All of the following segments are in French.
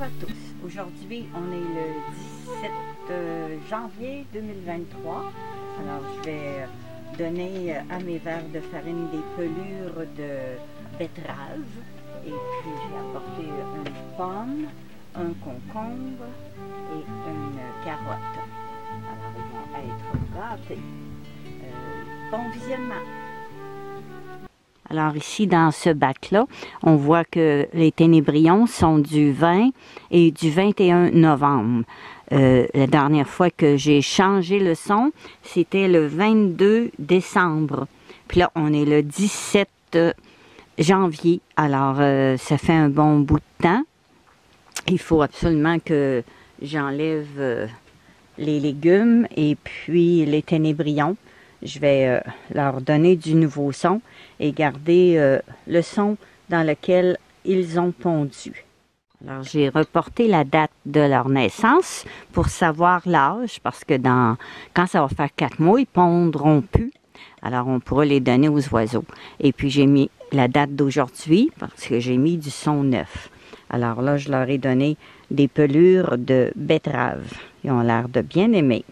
à tous. Aujourd'hui, on est le 17 janvier 2023. Alors, je vais donner à mes vers de farine des pelures de betterave. Et puis, j'ai apporté une pomme, un concombre et une carotte. Alors, ils vont être gâtés. Bon visionnement! Alors ici, dans ce bac-là, on voit que les ténébrions sont du 20 et du 21 novembre. La dernière fois que j'ai changé le son, c'était le 22 décembre. Puis là, on est le 17 janvier. Alors, ça fait un bon bout de temps. Il faut absolument que j'enlève les légumes et puis les ténébrions. Je vais leur donner du nouveau son et garder le son dans lequel ils ont pondu. Alors, j'ai reporté la date de leur naissance pour savoir l'âge, parce que quand ça va faire 4 mois, ils pondront plus. Alors, on pourra les donner aux oiseaux. Et puis, j'ai mis la date d'aujourd'hui, parce que j'ai mis du son neuf. Alors là, je leur ai donné des pelures de betterave. Ils ont l'air de bien aimer.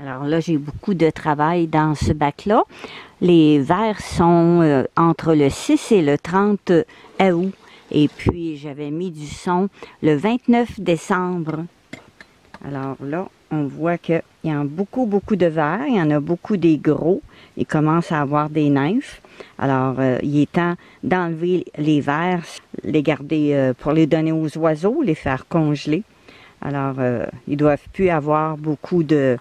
Alors là, j'ai beaucoup de travail dans ce bac-là. Les vers sont entre le 6 et le 30 août. Et puis, j'avais mis du son le 29 décembre. Alors là, on voit qu'il y a beaucoup de vers. Il y en a beaucoup des gros. Ils commencent à avoir des nymphes. Alors, il est temps d'enlever les vers, les garder pour les donner aux oiseaux, les faire congeler. Alors, ils ne doivent plus avoir beaucoup de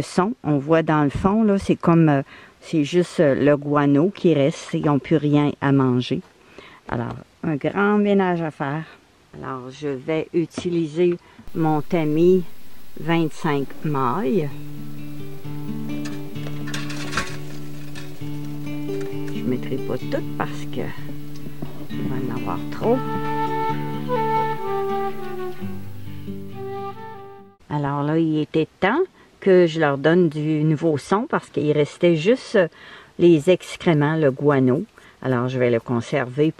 son. On voit dans le fond, là, c'est comme, c'est juste le guano qui reste. Ils n'ont plus rien à manger. Alors, un grand ménage à faire. Alors, je vais utiliser mon tamis 25 mailles. Je ne mettrai pas toutes parce que il va en avoir trop. Alors là, il était temps que je leur donne du nouveau son parce qu'il restait juste les excréments, le guano. Alors, je vais le conserver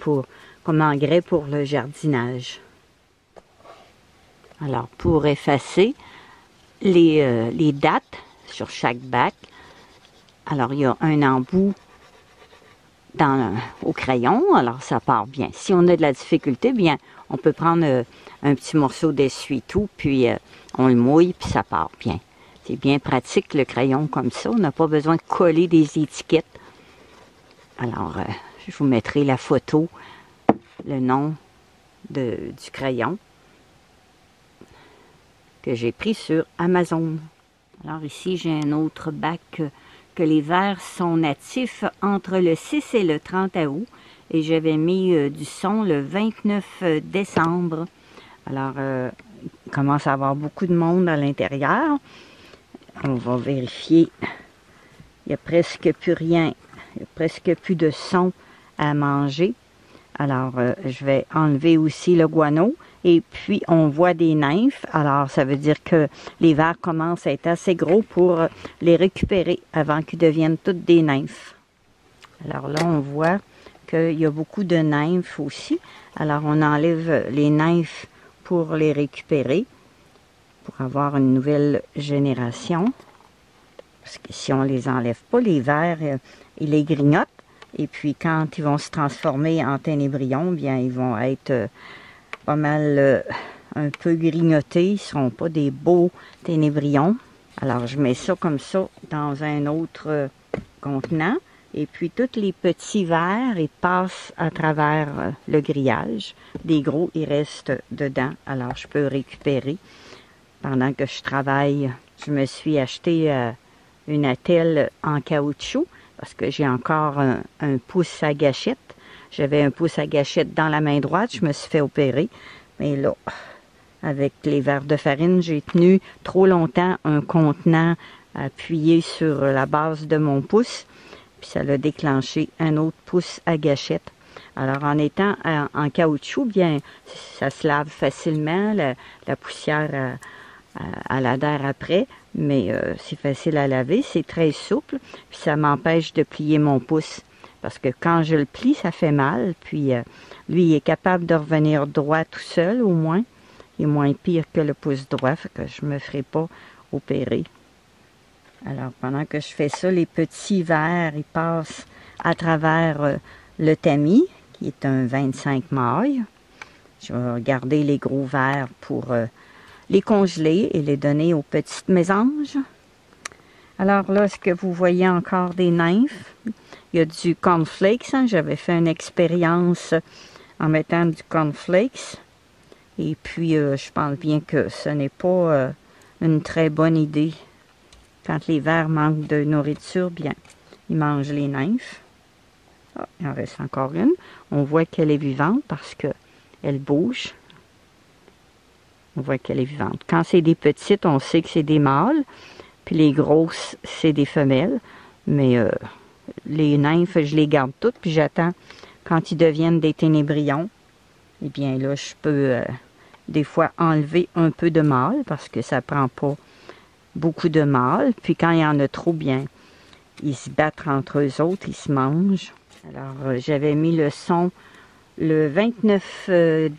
comme engrais pour le jardinage. Alors, pour effacer les dates sur chaque bac, alors il y a un embout au crayon, alors ça part bien. Si on a de la difficulté, bien, on peut prendre un petit morceau d'essuie-tout, puis on le mouille, puis ça part bien. C'est bien pratique, le crayon comme ça. On n'a pas besoin de coller des étiquettes. Alors, je vous mettrai la photo, le nom du crayon que j'ai pris sur Amazon. Alors ici, j'ai un autre bac que les vers sont natifs entre le 6 et le 30 août. Et j'avais mis du son le 29 décembre. Alors, il commence à avoir beaucoup de monde à l'intérieur. On va vérifier. Il n'y a presque plus rien. Il n'y a presque plus de son à manger. Alors, je vais enlever aussi le guano. Et puis, on voit des nymphes. Alors, ça veut dire que les vers commencent à être assez gros pour les récupérer avant qu'ils deviennent toutes des nymphes. Alors là, on voit qu'il y a beaucoup de nymphes aussi. Alors, on enlève les nymphes pour les récupérer, pour avoir une nouvelle génération. Parce que si on ne les enlève pas, les vers, ils les grignotent. Et puis, quand ils vont se transformer en ténébrions, bien, ils vont être pas mal un peu grignotés. Ils ne seront pas des beaux ténébrions. Alors, je mets ça comme ça dans un autre contenant. Et puis, tous les petits vers, ils passent à travers le grillage. Les gros, ils restent dedans. Alors, je peux récupérer. Pendant que je travaille, je me suis acheté une attelle en caoutchouc parce que j'ai encore un pouce à gâchette. J'avais un pouce à gâchette dans la main droite. Je me suis fait opérer. Mais là, avec les vers de farine, j'ai tenu trop longtemps un contenant appuyé sur la base de mon pouce. Puis ça l'a déclenché un autre pouce à gâchette. Alors, en étant en caoutchouc, bien, ça se lave facilement. La poussière à l'adhère après, mais c'est facile à laver. C'est très souple. Puis ça m'empêche de plier mon pouce. Parce que quand je le plie, ça fait mal. Puis lui, il est capable de revenir droit tout seul, au moins. Il est moins pire que le pouce droit, fait que je ne me ferai pas opérer. Alors, pendant que je fais ça, les petits vers, ils passent à travers le tamis, qui est un 25 mailles. Je vais garder les gros vers pour les congeler et les donner aux petites mésanges. Alors là, est-ce que vous voyez encore des nymphes? Il y a du cornflakes. Hein? J'avais fait une expérience en mettant du cornflakes. Et puis, je pense bien que ce n'est pas une très bonne idée. Quand les vers manquent de nourriture, bien, ils mangent les nymphes. Ah, il en reste encore une. On voit qu'elle est vivante parce qu'elle bouge. On voit qu'elle est vivante. Quand c'est des petites, on sait que c'est des mâles. Puis les grosses, c'est des femelles. Mais les nymphes, je les garde toutes. Puis j'attends quand ils deviennent des ténébrions. Eh bien là, je peux des fois enlever un peu de mâles parce que ça prend pas beaucoup de mâles. Puis quand il y en a trop, bien, ils se battent entre eux autres, ils se mangent. Alors, j'avais mis le son le 29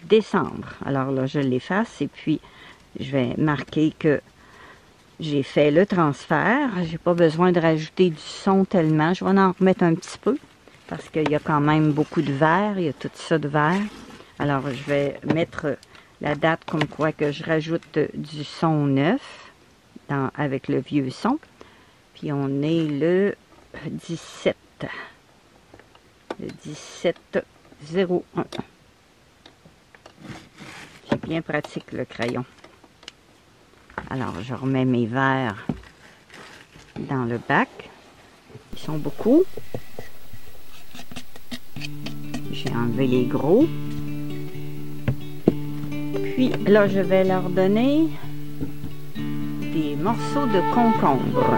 décembre. Alors là, je l'efface et puis je vais marquer que j'ai fait le transfert. J'ai pas besoin de rajouter du son tellement. Je vais en remettre un petit peu parce qu'il y a quand même beaucoup de verre. Il y a tout ça de verre. Alors, je vais mettre la date comme quoi que je rajoute du son neuf avec le vieux son. Puis on est le 17. Le 17-01. C'est bien pratique le crayon. Alors, je remets mes verres dans le bac. Ils sont beaucoup. J'ai enlevé les gros. Puis là, je vais leur donner des morceaux de concombre.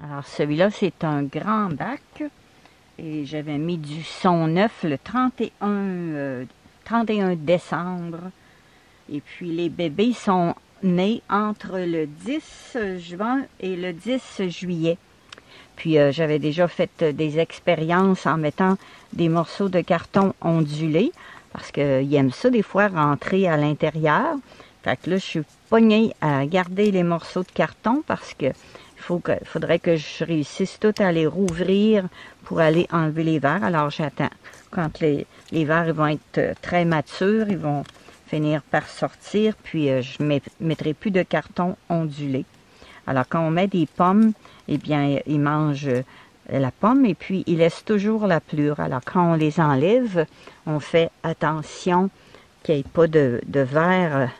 Alors celui-là, c'est un grand bac et j'avais mis du son neuf le 31 décembre. Et puis les bébés sont nés entre le 10 juin et le 10 juillet. Puis j'avais déjà fait des expériences en mettant des morceaux de carton ondulés parce qu'ils aiment ça des fois rentrer à l'intérieur. Fait que là, je suis pognée à garder les morceaux de carton parce que faudrait que je réussisse tout à les rouvrir pour aller enlever les verres. Alors j'attends. Quand les verres ils vont être très matures, ils vont finir par sortir, puis je ne mettrai plus de carton ondulé. Alors quand on met des pommes, eh bien ils mangent la pomme et puis ils laissent toujours la pelure. Alors quand on les enlève, on fait attention qu'il n'y ait pas de verre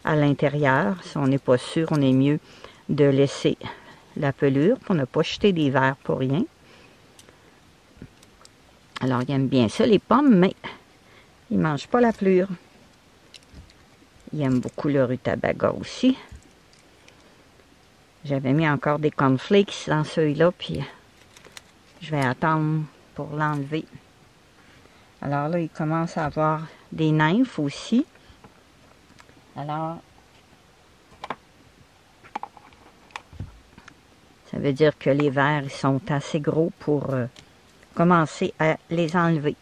à l'intérieur. Si on n'est pas sûr, on est mieux de laisser la pelure pour ne pas jeter des verres pour rien. Alors, ils aiment bien ça, les pommes, mais ils ne mangent pas la pelure. Ils aiment beaucoup le rutabaga aussi. J'avais mis encore des cornflakes dans celui-là, puis je vais attendre pour l'enlever. Alors là, il commence à avoir des nymphes aussi. Alors, ça veut dire que les vers ils sont assez gros pour commencer à les enlever.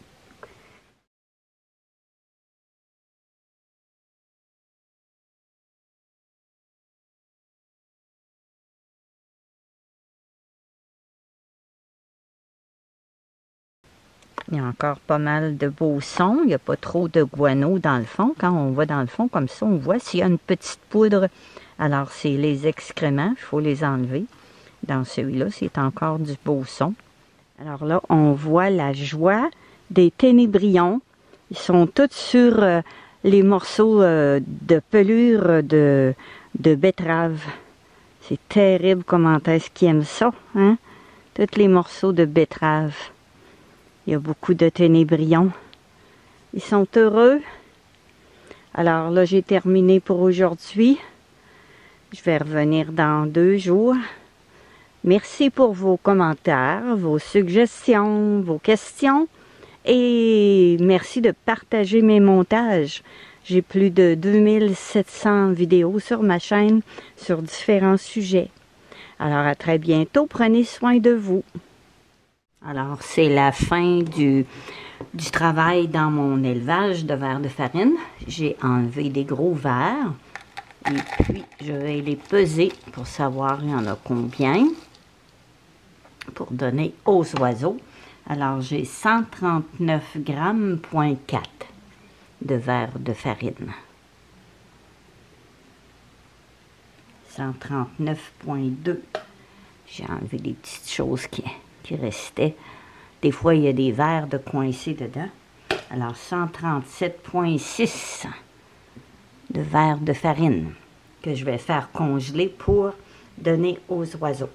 Il y a encore pas mal de beaux sons. Il n'y a pas trop de guano dans le fond. Quand on va dans le fond comme ça, on voit s'il y a une petite poudre. Alors, c'est les excréments. Il faut les enlever. Dans celui-là, c'est encore du beau son. Alors là, on voit la joie des ténébrions. Ils sont tous sur les morceaux de pelure de betterave. C'est terrible comment est-ce qu'ils aiment ça, hein? Tous les morceaux de betterave. Il y a beaucoup de ténébrions. Ils sont heureux. Alors là, j'ai terminé pour aujourd'hui. Je vais revenir dans 2 jours. Merci pour vos commentaires, vos suggestions, vos questions. Et merci de partager mes montages. J'ai plus de 2700 vidéos sur ma chaîne sur différents sujets. Alors à très bientôt, prenez soin de vous. Alors c'est la fin du travail dans mon élevage de vers de farine. J'ai enlevé des gros vers et puis je vais les peser pour savoir il y en a combien pour donner aux oiseaux. Alors j'ai 139 grammes, 4 de vers de farine. 139,2. J'ai enlevé des petites choses qui restaient. Des fois, il y a des vers de coincés dedans. Alors, 137,6 de vers de farine que je vais faire congeler pour donner aux oiseaux.